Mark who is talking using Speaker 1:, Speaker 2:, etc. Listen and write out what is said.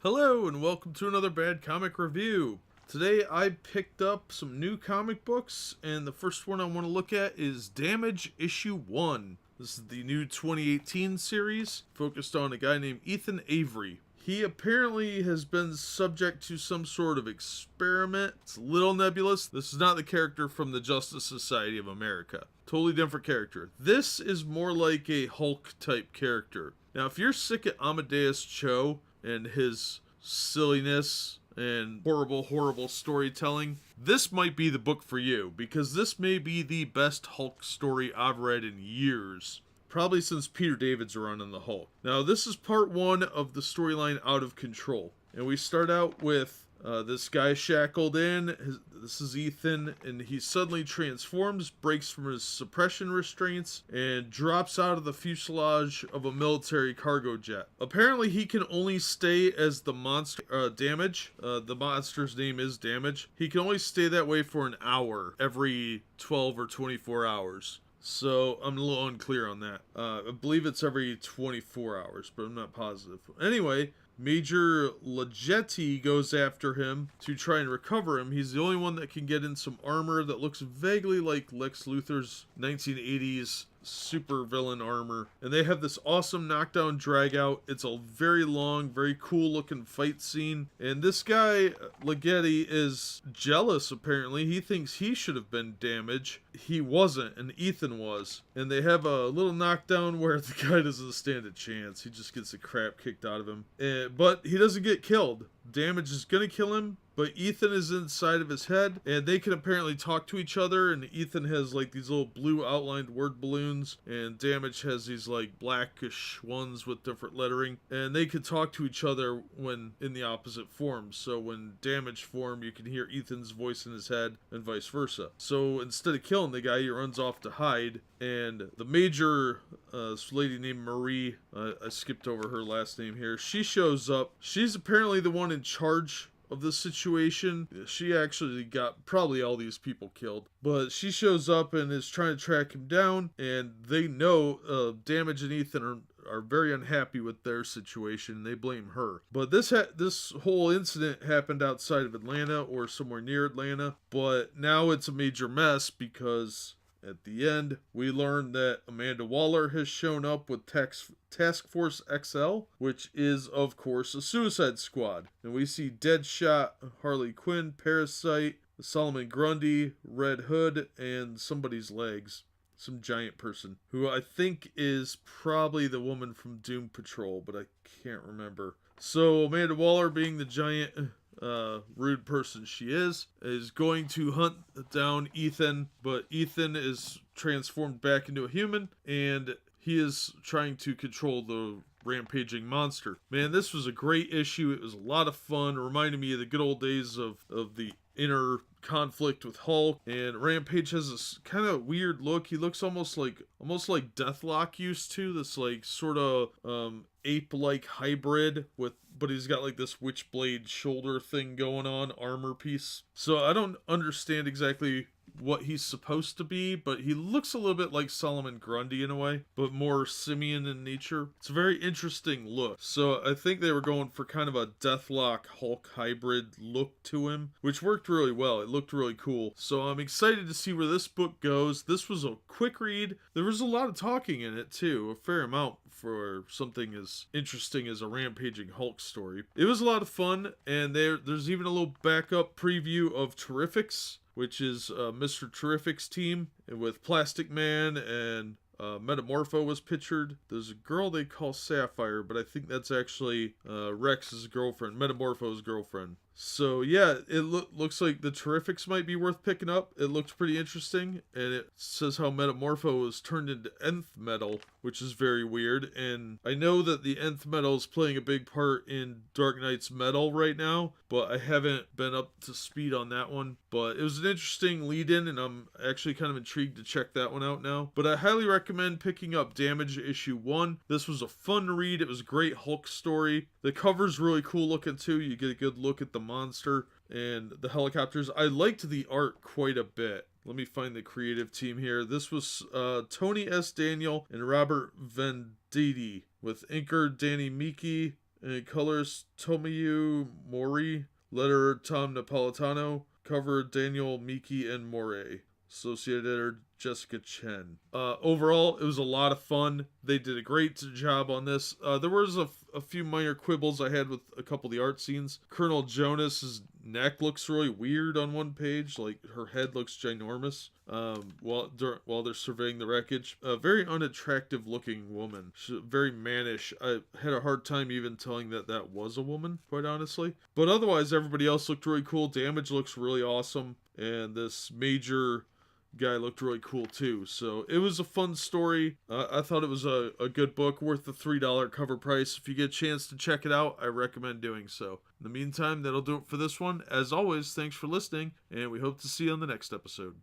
Speaker 1: Hello and welcome to another Bad Comic Review. Today I picked up some new comic books, and the first one I want to look at is Damage Issue 1. This is the new 2018 series focused on a guy named Ethan Avery. He apparently has been subject to some sort of experiment. It's a little nebulous. This is not the character from the Justice Society of America. Totally different character. This is more like a Hulk type character. Now, if you're sick of Amadeus Cho and his silliness and horrible storytelling, this might be the book for you, because this may be the best Hulk story I've read in years. Probably since Peter David's run on the Hulk. Now, this is part one of the storyline Out of Control. And we start out with this guy shackled in. This is Ethan, and he suddenly transforms, breaks from his suppression restraints, and drops out of the fuselage of a military cargo jet. Apparently, he can only stay as the monster, Damage. The monster's name is Damage. He can only stay that way for an hour every 12 or 24 hours. So I'm a little unclear on that. I believe it's every 24 hours, but I'm not positive. Anyway, Major Leggetti goes after him to try and recover him. He's the only one that can get in some armor that looks vaguely like Lex Luthor's 1980s super villain armor, and they have this awesome knockdown drag out. It's a very long, very cool looking fight scene, and this guy Leggetti is jealous. Apparently he thinks he should have been Damage. He wasn't, and Ethan was, and they have a little knockdown where the guy doesn't stand a chance. He just gets the crap kicked out of him, but he doesn't get killed. Damage is gonna kill him, but Ethan is inside of his head, and they can apparently talk to each other, and Ethan has like these little blue outlined word balloons, and Damage has these like blackish ones with different lettering, and they can talk to each other when in the opposite forms. So when Damage form, you can hear Ethan's voice in his head, and vice versa. So instead of killing the guy, he runs off to hide, and the major, this lady named Marie, I skipped over her last name here, she shows up. She's apparently the one in charge of this situation. She actually got probably all these people killed, but she shows up and is trying to track him down, and they know Damage and Ethan are very unhappy with their situation. They blame her. But this whole incident happened outside of Atlanta or somewhere near Atlanta, but now it's a major mess because at the end, we learn that Amanda Waller has shown up with Task Force XL, which is, of course, a Suicide Squad. And we see Deadshot, Harley Quinn, Parasite, Solomon Grundy, Red Hood, and somebody's legs. Some giant person, who I think is probably the woman from Doom Patrol, but I can't remember. So Amanda Waller, being the giant rude person she is going to hunt down Ethan, but Ethan is transformed back into a human, and he is trying to control the rampaging monster. Man, this was a great issue. It was a lot of fun. It reminded me of the good old days of the inner conflict with Hulk, and Rampage has this kind of weird look. He looks almost like Deathlock used to, this like sort of ape-like hybrid but he's got like this witchblade shoulder thing going on, armor piece. So I don't understand exactly what he's supposed to be, but he looks a little bit like Solomon Grundy in a way, but more simian in nature. It's a very interesting look. So I think they were going for kind of a Deathlock Hulk hybrid look to him, which worked really well. It looked really cool. So I'm excited to see where this book goes. This was a quick read. There was a lot of talking in it too, a fair amount for something as interesting as a rampaging Hulk story. It was a lot of fun, and there's even a little backup preview of Terrifics, which is Mr. Terrific's team, and with Plastic Man and Metamorpho was pictured. There's a girl they call Sapphire, but I think that's actually Rex's girlfriend, Metamorpho's girlfriend. So yeah, it looks like the Terrifics might be worth picking up. It looks pretty interesting, and it says how Metamorpho was turned into Nth Metal, which is very weird. And I know that the Nth Metal is playing a big part in Dark Knight's Metal right now, but I haven't been up to speed on that one. But it was an interesting lead-in, and I'm actually kind of intrigued to check that one out now. But I highly recommend picking up Damage issue 1. This was a fun read. It was a great Hulk story. The cover's really cool looking too. You get a good look at the monster and the helicopters. I liked the art quite a bit. Let me find the creative team here. This was Tony S. Daniel and Robert Venditti, with inker Danny Miki And colors Tomoyu Mori, letter Tom Napolitano, cover Daniel Miki and Moray. Associate editor Jessica Chen. Overall, it was a lot of fun. They did a great job on this. There was a few minor quibbles I had with a couple of the art scenes. Colonel Jonas's neck looks really weird on one page, like her head looks ginormous. While they're surveying the wreckage, a very unattractive looking woman. She's very mannish. I had a hard time even telling that was a woman, quite honestly. But otherwise, everybody else looked really cool. Damage looks really awesome, and this major guy looked really cool too. So it was a fun story. I thought it was a good book, worth the $3 cover price. If you get a chance to check it out, I recommend doing so. In the meantime, that'll do it for this one. As always, thanks for listening, and we hope to see you on the next episode.